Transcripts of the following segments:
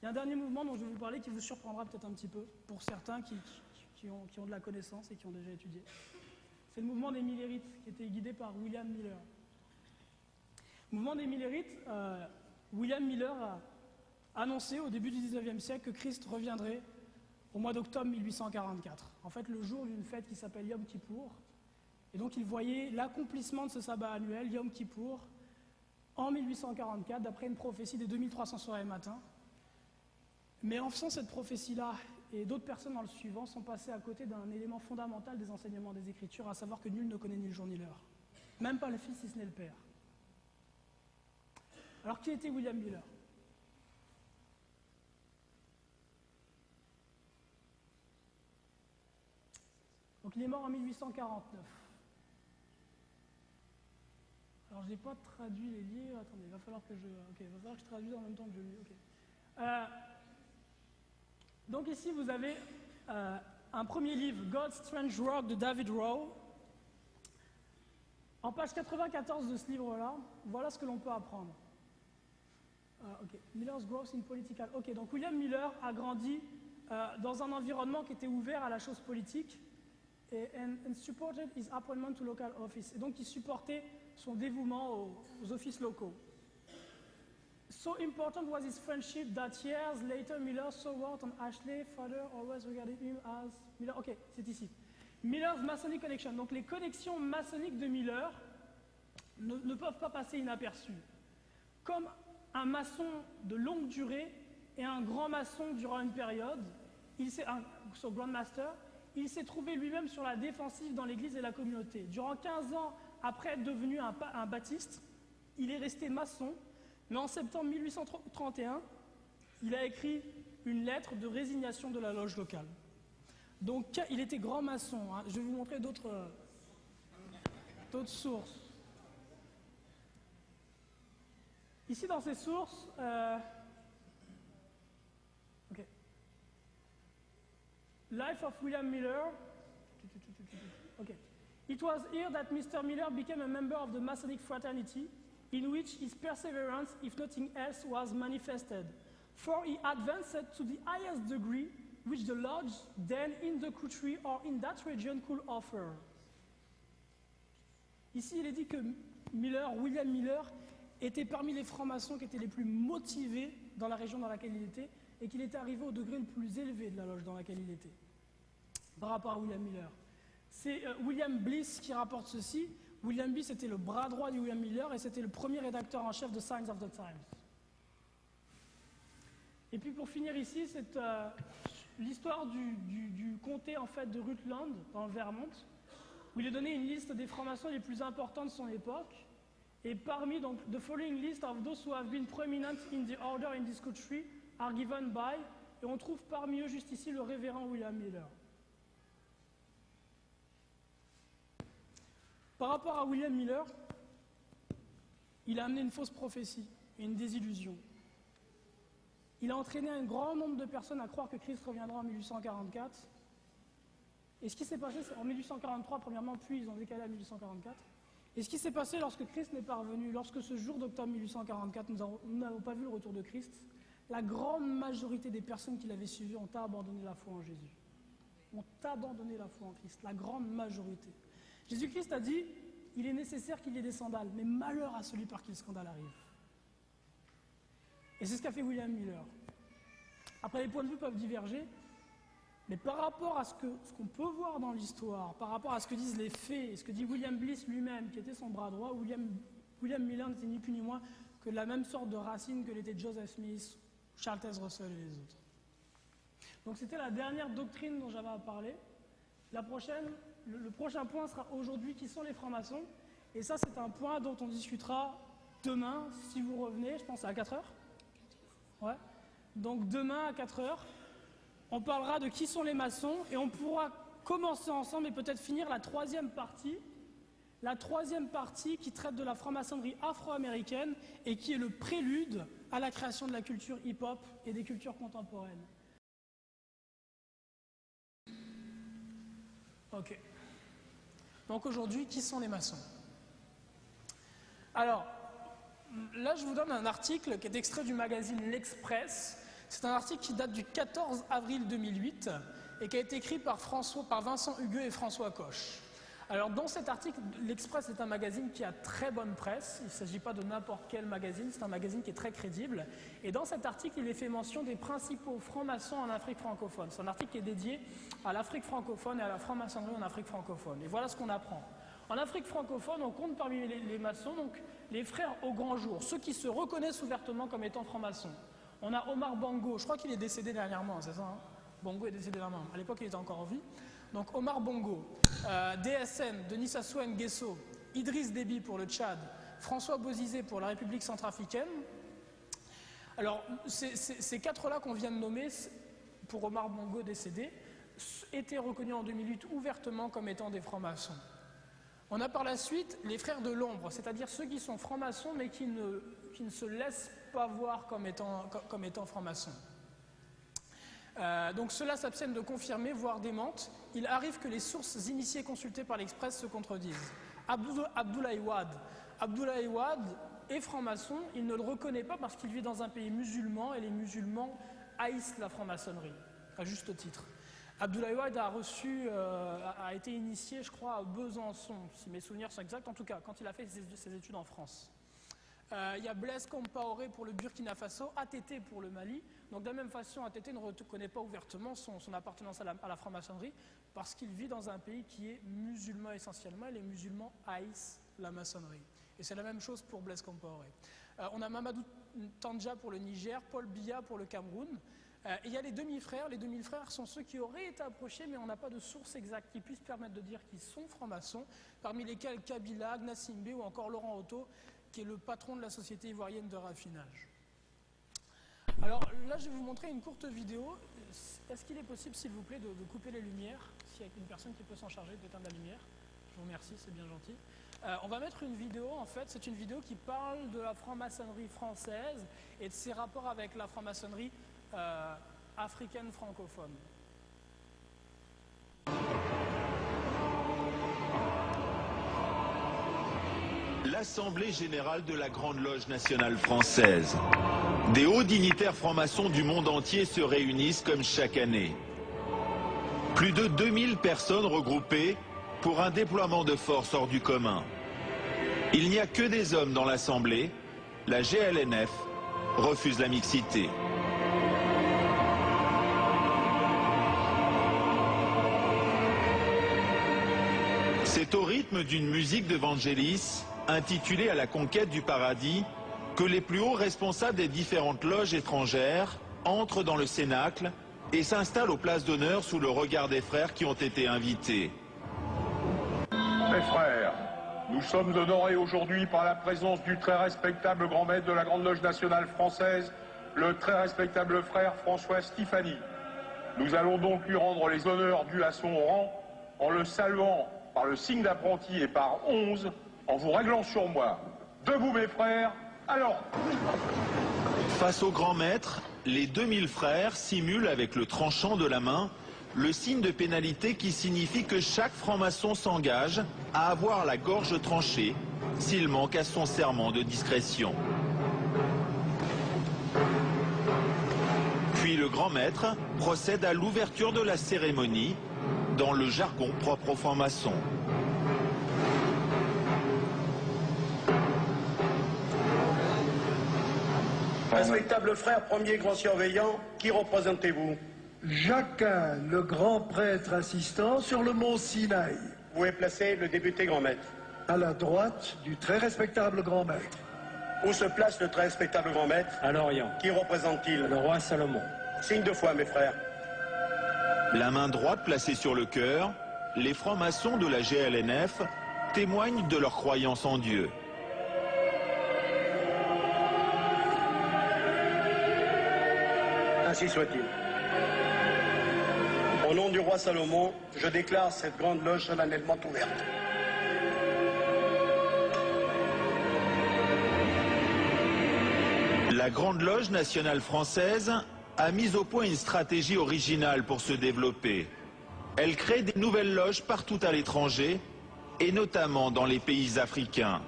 a un dernier mouvement dont je vais vous parler qui vous surprendra peut-être un petit peu, pour certains qui ont de la connaissance et qui ont déjà étudié. C'est le mouvement des Millérites, qui était guidé par William Miller. Le mouvement des Millérites, William Miller a annoncé au début du 19e siècle que Christ reviendrait au mois d'octobre 1844. En fait, le jour d'une fête qui s'appelle Yom Kippour. Et donc, il voyait l'accomplissement de ce sabbat annuel, Yom Kippour, en 1844, d'après une prophétie des 2300 soirées matin. Mais en faisant cette prophétie-là, et d'autres personnes dans le suivant, sont passées à côté d'un élément fondamental des enseignements des Écritures, à savoir que nul ne connaît ni le jour ni l'heure. Même pas le Fils, si ce n'est le Père. Alors, qui était William Miller? Donc, il est mort en 1849. Alors, je n'ai pas traduit les livres. Attendez, il va falloir que je traduise en même temps que je lis. Okay. Donc, ici, vous avez un premier livre, God's Strange Work de David Rowe. En page 94 de ce livre-là, voilà ce que l'on peut apprendre. Miller's Growth in Political. Donc William Miller a grandi dans un environnement qui était ouvert à la chose politique and supported his appointment to local office. Et donc il supportait son dévouement aux offices locaux. So important was his friendship that years later Miller saw Wharton Ashley, father always regarded him as Miller. C'est ici. Miller's Masonic Connection. Donc les connexions maçonniques de Miller ne peuvent pas passer inaperçues. Comme un maçon de longue durée et un grand maçon durant une période, Grand Master, il s'est trouvé lui-même sur la défensive dans l'Église et la communauté. Durant 15 ans après être devenu un baptiste, il est resté maçon, mais en septembre 1831, il a écrit une lettre de résignation de la loge locale. Donc il était grand maçon. Je vais vous montrer d'autres sources. Ici, dans ces sources, Life of William Miller. It was here that Mr. Miller became a member of the Masonic fraternity, in which his perseverance, if nothing else, was manifested. For he advanced to the highest degree which the lodge then in the country or in that region could offer. Ici, il est dit que William Miller, était parmi les francs-maçons qui étaient les plus motivés dans la région dans laquelle il était et qu'il était arrivé au degré le plus élevé de la loge dans laquelle il était, par rapport à William Miller. C'est William Bliss qui rapporte ceci. William Bliss était le bras droit de William Miller et c'était le premier rédacteur en chef de Signs of the Times. Et puis pour finir ici, c'est l'histoire du comté en fait, de Rutland, dans le Vermont, où il est donné une liste des francs-maçons les plus importants de son époque. Et parmi, donc, the following list of those who have been prominent in the order in this country are given by, et on trouve parmi eux juste ici le révérend William Miller. Par rapport à William Miller, il a amené une fausse prophétie et une désillusion. Il a entraîné un grand nombre de personnes à croire que Christ reviendra en 1844. Et ce qui s'est passé, c'est en 1843 premièrement, puis ils ont décalé à 1844. Et ce qui s'est passé lorsque Christ n'est pas revenu, lorsque ce jour d'octobre 1844, nous n'avons pas vu le retour de Christ, la grande majorité des personnes qui l'avaient suivi ont abandonné la foi en Jésus. Ont abandonné la foi en Christ, la grande majorité. Jésus-Christ a dit, il est nécessaire qu'il y ait des sandales, mais malheur à celui par qui le scandale arrive. Et c'est ce qu'a fait William Miller. Après, les points de vue peuvent diverger, mais par rapport à ce qu'on peut voir dans l'histoire, par rapport à ce que disent les faits, et ce que dit William Bliss lui-même, qui était son bras droit, William Miller n'était ni plus ni moins que la même sorte de racine que l'était Joseph Smith, Charles Taze Russell et les autres. Donc c'était la dernière doctrine dont j'avais à parler. Le prochain point sera aujourd'hui qui sont les francs-maçons. Et ça, c'est un point dont on discutera demain, si vous revenez, je pense à 4 heures. Ouais. Donc demain à 4 heures. On parlera de qui sont les maçons et on pourra commencer ensemble et peut-être finir la troisième partie qui traite de la franc-maçonnerie afro-américaine et qui est le prélude à la création de la culture hip-hop et des cultures contemporaines. Ok. Donc aujourd'hui, qui sont les maçons? Alors, là je vous donne un article qui est extrait du magazine L'Express. C'est un article qui date du 14 avril 2008 et qui a été écrit par Vincent Hugueux et François Coche. Alors dans cet article, l'Express est un magazine qui a très bonne presse, il ne s'agit pas de n'importe quel magazine, c'est un magazine qui est très crédible. Et dans cet article, il est fait mention des principaux francs-maçons en Afrique francophone. C'est un article qui est dédié à l'Afrique francophone et à la franc-maçonnerie en Afrique francophone. Et voilà ce qu'on apprend. En Afrique francophone, on compte parmi les maçons donc, les frères au grand jour, ceux qui se reconnaissent ouvertement comme étant francs-maçons. On a Omar Bongo, je crois qu'il est décédé dernièrement, c'est ça hein? Bongo est décédé dernièrement, à l'époque il était encore en vie. Donc Omar Bongo, DSN, Denis Sassou Nguesso, Idriss Déby pour le Tchad, François Bozizé pour la République centrafricaine. Alors ces quatre-là qu'on vient de nommer, pour Omar Bongo décédé, étaient reconnus en 2008 ouvertement comme étant des francs-maçons. On a par la suite les frères de l'ombre, c'est-à-dire ceux qui sont francs-maçons mais qui ne se laissent pas voir comme étant francs-maçons. Donc ceux-là s'abstiennent de confirmer, voire démentent. Il arrive que les sources initiées consultées par l'Express se contredisent. Abdoulaye Wade est franc-maçon, il ne le reconnaît pas parce qu'il vit dans un pays musulman et les musulmans haïssent la franc-maçonnerie, à juste titre. Abdoulaye Wade a été initié, je crois, à Besançon, si mes souvenirs sont exacts, en tout cas, quand il a fait ses études en France. Il y a Blaise Compaoré pour le Burkina Faso, ATT pour le Mali. Donc de la même façon, ATT ne reconnaît pas ouvertement son appartenance à la franc-maçonnerie parce qu'il vit dans un pays qui est musulman essentiellement et les musulmans haïssent la maçonnerie. Et c'est la même chose pour Blaise Compaoré. On a Mamadou Tandja pour le Niger, Paul Biya pour le Cameroun. Et il y a les demi-frères. Les demi-frères sont ceux qui auraient été approchés, mais on n'a pas de source exacte qui puisse permettre de dire qu'ils sont francs-maçons, parmi lesquels Kabila, Gnassingbé ou encore Laurent Otto, qui est le patron de la société ivoirienne de raffinage. Alors là, je vais vous montrer une courte vidéo. Est-ce qu'il est possible, s'il vous plaît, de couper les lumières, s'il y a une personne qui peut s'en charger d'éteindre la lumière? Je vous remercie, c'est bien gentil. On va mettre une vidéo, en fait, c'est une vidéo qui parle de la franc-maçonnerie française et de ses rapports avec la franc-maçonnerie africaine francophone. L'Assemblée générale de la Grande Loge nationale française. Des hauts dignitaires francs-maçons du monde entier se réunissent comme chaque année. Plus de 2000 personnes regroupées pour un déploiement de force hors du commun. Il n'y a que des hommes dans l'Assemblée. La GLNF refuse la mixité. C'est au rythme d'une musique de Vangelis, intitulée à la conquête du paradis, que les plus hauts responsables des différentes loges étrangères entrent dans le cénacle et s'installent aux places d'honneur sous le regard des frères qui ont été invités. Mes frères, nous sommes honorés aujourd'hui par la présence du très respectable grand maître de la Grande Loge nationale française, le très respectable frère François Stéphanie. Nous allons donc lui rendre les honneurs dus à son rang en le saluant par le signe d'apprenti et par 11, en vous réglant sur moi. Debout mes frères, alors. Face au grand maître, les 2000 frères simulent avec le tranchant de la main le signe de pénalité qui signifie que chaque franc-maçon s'engage à avoir la gorge tranchée s'il manque à son serment de discrétion. Puis le grand maître procède à l'ouverture de la cérémonie dans le jargon propre aux francs-maçons. Respectable frère, premier grand surveillant, qui représentez-vous? Jacquin, le grand prêtre assistant sur le mont Sinaï. Où est placé le député grand maître? À la droite du très respectable grand maître. Où se place le très respectable grand maître? À l'Orient. Qui représente-t-il? Le roi Salomon. Signe de foi, mes frères. La main droite placée sur le cœur, les francs-maçons de la GLNF témoignent de leur croyance en Dieu. Ainsi soit-il. Au nom du roi Salomon, je déclare cette grande loge solennellement ouverte. La Grande Loge nationale française a mis au point une stratégie originale pour se développer. Elle crée des nouvelles loges partout à l'étranger, et notamment dans les pays africains.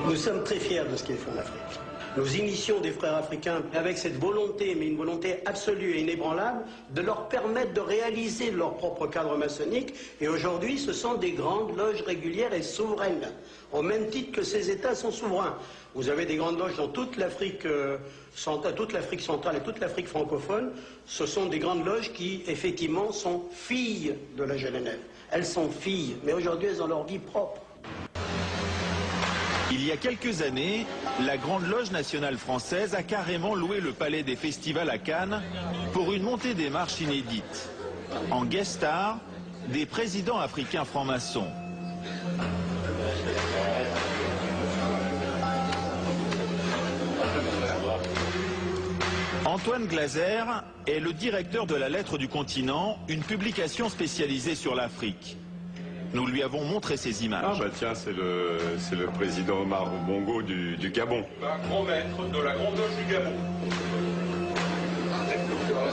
Nous sommes très fiers de ce qui est fait en Afrique. Nous initions des frères africains avec cette volonté, mais une volonté absolue et inébranlable, de leur permettre de réaliser leur propre cadre maçonnique. Et aujourd'hui, ce sont des grandes loges régulières et souveraines, au même titre que ces États sont souverains. Vous avez des grandes loges dans toute l'Afrique centrale et toute l'Afrique francophone. Ce sont des grandes loges qui, effectivement, sont filles de la GLNF. Elles sont filles, mais aujourd'hui, elles ont leur vie propre. Il y a quelques années, la Grande Loge nationale française a carrément loué le palais des festivals à Cannes pour une montée des marches inédite. En guest star, des présidents africains francs-maçons. Antoine Glaser est le directeur de la Lettre du Continent, une publication spécialisée sur l'Afrique. Nous lui avons montré ces images. Ah bah tiens, c'est le président Omar Bongo du Gabon. Un grand maître de la Grande Loge du Gabon.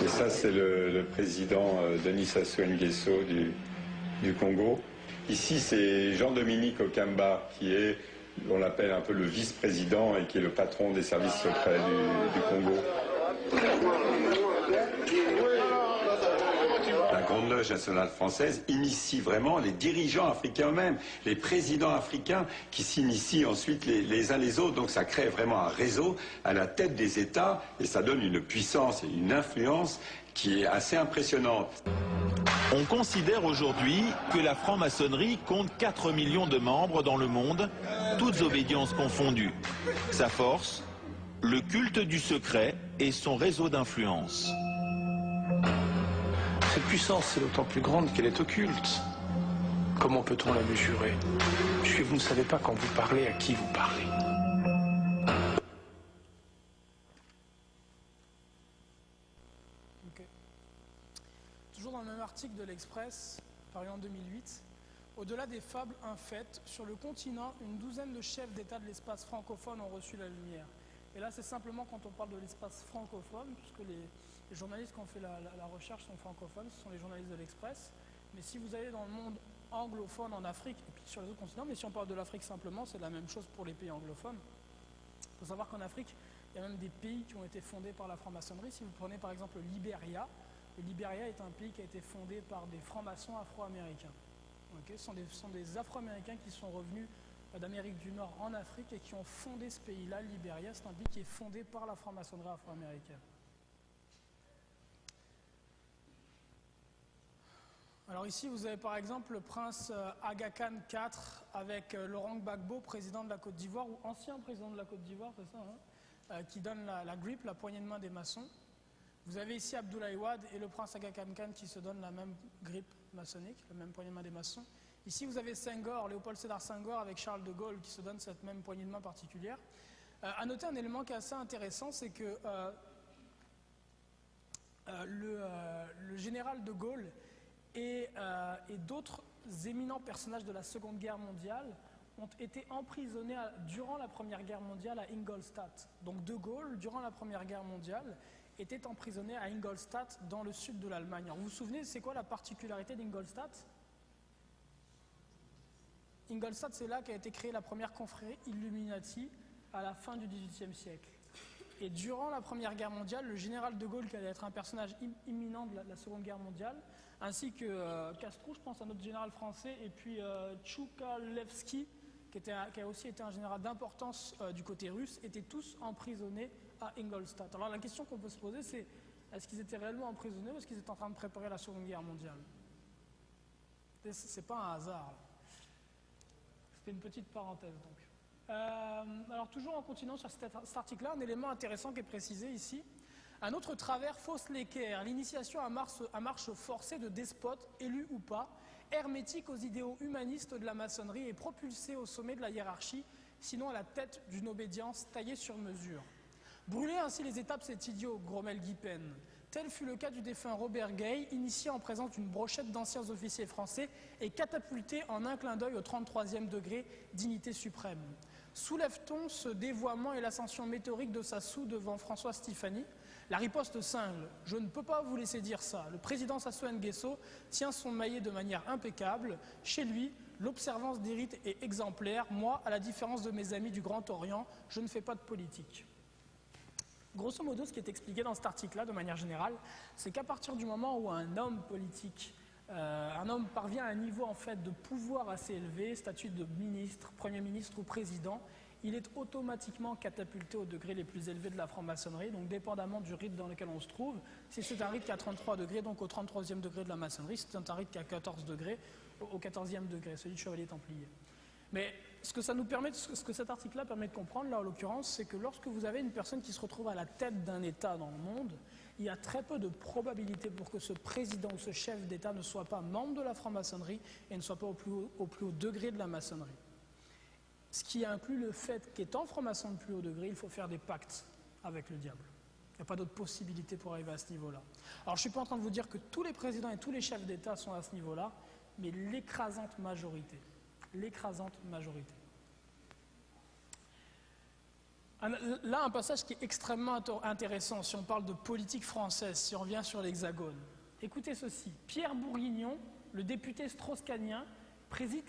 Et ça, c'est le président Denis Sassou Nguesso du Congo. Ici, c'est Jean-Dominique Okamba, qui est, on l'appelle un peu le vice-président et qui est le patron des services secrets du Congo. La Grande Loge nationale française initie vraiment les dirigeants africains eux-mêmes, les présidents africains qui s'initient ensuite les uns les autres. Donc ça crée vraiment un réseau à la tête des États et ça donne une puissance et une influence qui est assez impressionnante. On considère aujourd'hui que la franc-maçonnerie compte 4 millions de membres dans le monde, toutes obédiences confondues. Sa force, le culte du secret et son réseau d'influence. Cette puissance est d'autant plus grande qu'elle est occulte. Comment peut-on la mesurer? Puisque vous ne savez pas quand vous parlez à qui vous parlez. Okay. Toujours dans le même article de l'Express, paru en 2008, au-delà des fables, un fait, sur le continent, une douzaine de chefs d'État de l'espace francophone ont reçu la lumière. Et là, c'est simplement quand on parle de l'espace francophone, puisque les journalistes qui ont fait la recherche sont francophones, ce sont les journalistes de l'Express. Mais si vous allez dans le monde anglophone en Afrique, et puis sur les autres continents, mais si on parle de l'Afrique simplement, c'est la même chose pour les pays anglophones. Il faut savoir qu'en Afrique, il y a même des pays qui ont été fondés par la franc-maçonnerie. Si vous prenez par exemple le Libéria est un pays qui a été fondé par des francs-maçons afro-américains. Okay, ce sont des afro-américains qui sont revenus d'Amérique du Nord en Afrique et qui ont fondé ce pays-là, le Libéria. C'est un pays qui est fondé par la franc-maçonnerie afro-américaine. Alors ici, vous avez par exemple le prince Aga Khan IV avec Laurent Gbagbo, président de la Côte d'Ivoire, ou ancien président de la Côte d'Ivoire, c'est ça, hein, qui donne la grip, la poignée de main des maçons. Vous avez ici Abdoulaye Wade et le prince Aga Khan qui se donnent la même grip maçonnique, la même poignée de main des maçons. Ici, vous avez Senghor, Léopold Sédar Senghor avec Charles de Gaulle qui se donnent cette même poignée de main particulière. À noter un élément qui est assez intéressant, c'est que le général de Gaulle et d'autres éminents personnages de la Seconde Guerre mondiale ont été emprisonnés durant la Première Guerre mondiale à Ingolstadt. Donc de Gaulle, durant la Première Guerre mondiale, était emprisonné à Ingolstadt dans le sud de l'Allemagne. Alors vous vous souvenez, c'est quoi la particularité d'Ingolstadt? Ingolstadt, c'est là qu'a été créée la première confrérie Illuminati à la fin du XVIIIe siècle. Et durant la Première Guerre mondiale, le général de Gaulle, qui allait être un personnage imminent de la Seconde Guerre mondiale, ainsi que Castro, je pense, un autre général français, et puis Tchoukalevski, qui a aussi été un général d'importance du côté russe, étaient tous emprisonnés à Ingolstadt. Alors la question qu'on peut se poser, c'est est-ce qu'ils étaient réellement emprisonnés ou est-ce qu'ils étaient en train de préparer la Seconde Guerre mondiale? C'est pas un hasard. C'était une petite parenthèse donc. Alors toujours en continuant sur cet article-là, un élément intéressant qui est précisé ici. Un autre travers fausse l'équerre, l'initiation à marche forcée de despotes, élus ou pas, hermétique aux idéaux humanistes de la maçonnerie et propulsée au sommet de la hiérarchie, sinon à la tête d'une obédience taillée sur mesure. Brûler ainsi les étapes, c'est idiot, grommelle Guy Pen. Tel fut le cas du défunt Robert Gay, initié en présence d'une brochette d'anciens officiers français et catapulté en un clin d'œil au 33e degré, dignité suprême. Soulève-t-on ce dévoiement et l'ascension météorique de Sassou devant François Stéphanie? La riposte cingle. Je ne peux pas vous laisser dire ça. Le président Sassou Nguesso tient son maillet de manière impeccable. Chez lui, l'observance des rites est exemplaire. Moi, à la différence de mes amis du Grand Orient, je ne fais pas de politique. Grosso modo, ce qui est expliqué dans cet article-là, de manière générale, c'est qu'à partir du moment où un homme politique, un homme parvient à un niveau en fait de pouvoir assez élevé, statut de ministre, premier ministre ou président, il est automatiquement catapulté aux degrés les plus élevés de la franc-maçonnerie, donc dépendamment du rite dans lequel on se trouve. Si c'est un rite qui a 33 degrés, donc au 33e degré de la maçonnerie, si c'est un rite qui a 14 degrés, au 14e degré, celui du chevalier templier. Mais ce que cet article-là permet de comprendre, là en l'occurrence, c'est que lorsque vous avez une personne qui se retrouve à la tête d'un État dans le monde, il y a très peu de probabilités pour que ce président ou ce chef d'État ne soit pas membre de la franc-maçonnerie et ne soit pas au plus haut degré de la maçonnerie. Ce qui inclut le fait qu'étant franc-maçon de plus haut degré, il faut faire des pactes avec le diable. Il n'y a pas d'autre possibilité pour arriver à ce niveau-là. Alors je ne suis pas en train de vous dire que tous les présidents et tous les chefs d'État sont à ce niveau-là, mais l'écrasante majorité. L'écrasante majorité. Là, un passage qui est extrêmement intéressant si on parle de politique française, si on revient sur l'Hexagone. Écoutez ceci. Pierre Bourguignon, le député strauss-cahnien, préside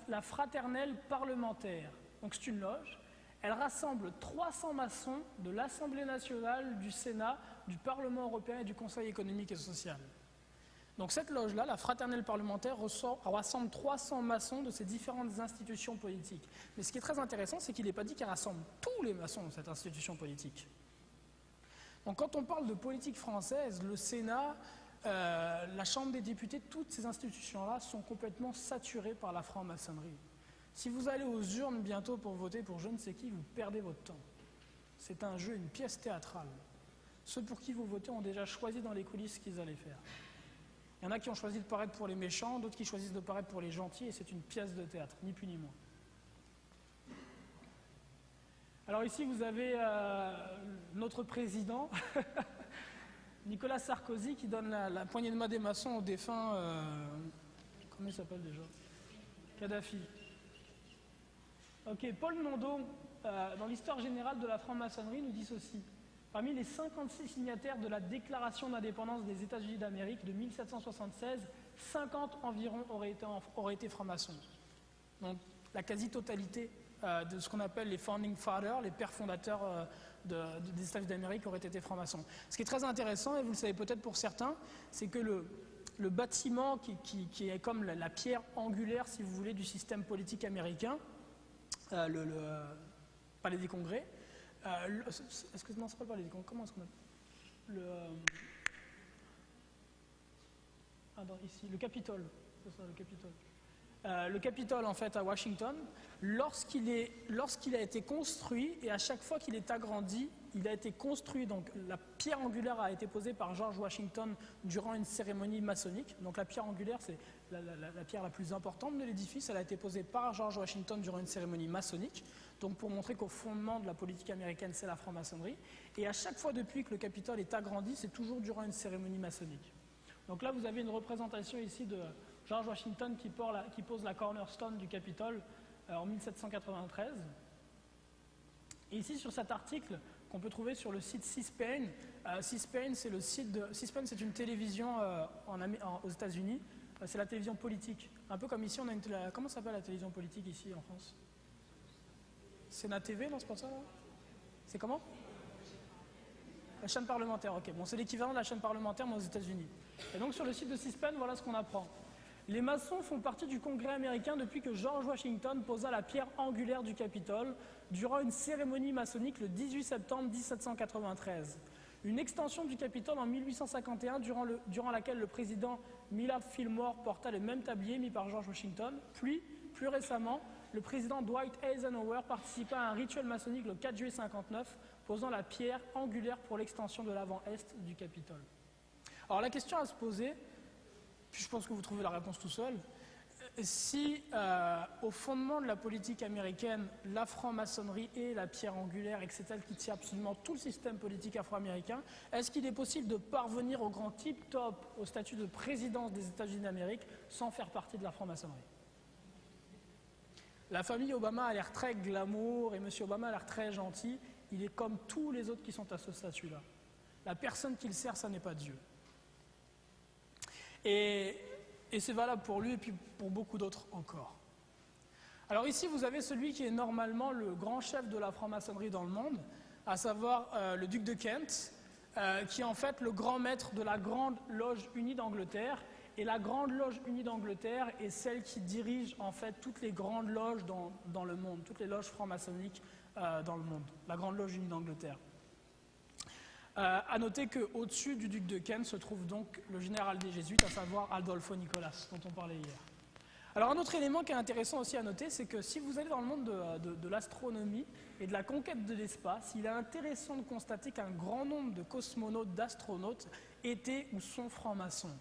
la fraternelle parlementaire. Donc c'est une loge. Elle rassemble 300 maçons de l'Assemblée nationale, du Sénat, du Parlement européen et du Conseil économique et social. Donc cette loge-là, la fraternelle parlementaire, rassemble 300 maçons de ces différentes institutions politiques. Mais ce qui est très intéressant, c'est qu'il n'est pas dit qu'elle rassemble tous les maçons de cette institution politique. Donc quand on parle de politique française, le Sénat, la Chambre des députés, toutes ces institutions-là sont complètement saturées par la franc-maçonnerie. Si vous allez aux urnes bientôt pour voter pour je ne sais qui, vous perdez votre temps. C'est un jeu, une pièce théâtrale. Ceux pour qui vous votez ont déjà choisi dans les coulisses ce qu'ils allaient faire. Il y en a qui ont choisi de paraître pour les méchants, d'autres qui choisissent de paraître pour les gentils, et c'est une pièce de théâtre, ni plus ni moins. Alors ici, vous avez notre président, Nicolas Sarkozy, qui donne la poignée de main des maçons au défunt, comment il s'appelle déjà? Kadhafi. Ok, Paul Mondot, dans l'histoire générale de la franc-maçonnerie, nous dit ceci. Parmi les 56 signataires de la Déclaration d'indépendance des États-Unis d'Amérique de 1776, 50 environ auraient été francs-maçons. Donc la quasi-totalité de ce qu'on appelle les Founding Fathers, les pères fondateurs des États-Unis d'Amérique auraient été francs-maçons. Ce qui est très intéressant, et vous le savez peut-être pour certains, c'est que le bâtiment qui est comme la pierre angulaire, si vous voulez, du système politique américain, le Palais des Congrès, est-ce que non, c'est pas le Palais des Congrès, comment est-ce qu'on appelle ici, le Capitole, c'est ça, le Capitole. Le Capitole, en fait, à Washington, lorsqu'il a été construit, et à chaque fois qu'il est agrandi, il a été construit, donc la pierre angulaire a été posée par George Washington durant une cérémonie maçonnique. Donc la pierre angulaire, c'est la pierre la plus importante de l'édifice, elle a été posée par George Washington durant une cérémonie maçonnique, donc pour montrer qu'au fondement de la politique américaine, c'est la franc-maçonnerie. Et à chaque fois depuis que le Capitole est agrandi, c'est toujours durant une cérémonie maçonnique. Donc là, vous avez une représentation ici de George Washington qui pose la cornerstone du Capitole en 1793. Et ici, sur cet article qu'on peut trouver sur le site C-SPAN, C-SPAN, c'est le site de... C-SPAN, c'est une télévision aux États-Unis. C'est la télévision politique. Un peu comme ici, on a une comment s'appelle la télévision politique ici en France? Sénat TV, non, c'est pas ça là? C'est comment? La chaîne parlementaire, ok. Bon, c'est l'équivalent de la chaîne parlementaire, mais aux États-Unis. Et donc sur le site de C-SPAN, voilà ce qu'on apprend. Les maçons font partie du Congrès américain depuis que George Washington posa la pierre angulaire du Capitole durant une cérémonie maçonnique le 18 septembre 1793. Une extension du Capitole en 1851 durant laquelle le président Millard Fillmore porta le même tablier mis par George Washington. Puis, plus récemment, le président Dwight Eisenhower participa à un rituel maçonnique le 4 juillet 1959 posant la pierre angulaire pour l'extension de l'avant-est du Capitole. Alors la question à se poser, puis je pense que vous trouvez la réponse tout seul, si au fondement de la politique américaine, la franc-maçonnerie est la pierre angulaire et que c'est elle qui tient absolument tout le système politique afro-américain, est-ce qu'il est possible de parvenir au grand tip-top, au statut de présidence des États-Unis d'Amérique sans faire partie de la franc-maçonnerie? La famille Obama a l'air très glamour et M. Obama a l'air très gentil. Il est comme tous les autres qui sont à ce statut-là. La personne qu'il sert, ça n'est pas Dieu. Et c'est valable pour lui et puis pour beaucoup d'autres encore. Alors ici, vous avez celui qui est normalement le grand chef de la franc-maçonnerie dans le monde. à savoir le duc de Kent, qui est en fait le grand maître de la Grande Loge Unie d'Angleterre. Et la Grande Loge Unie d'Angleterre est celle qui dirige en fait toutes les grandes loges dans le monde, toutes les loges franc-maçonniques dans le monde, la Grande Loge Unie d'Angleterre. À noter qu'au-dessus du duc de Kent se trouve donc le général des Jésuites, à savoir Adolfo Nicolas, dont on parlait hier. Alors un autre élément qui est intéressant aussi à noter, c'est que si vous allez dans le monde de l'astronomie et de la conquête de l'espace, il est intéressant de constater qu'un grand nombre de cosmonautes, d'astronautes étaient ou sont francs-maçons.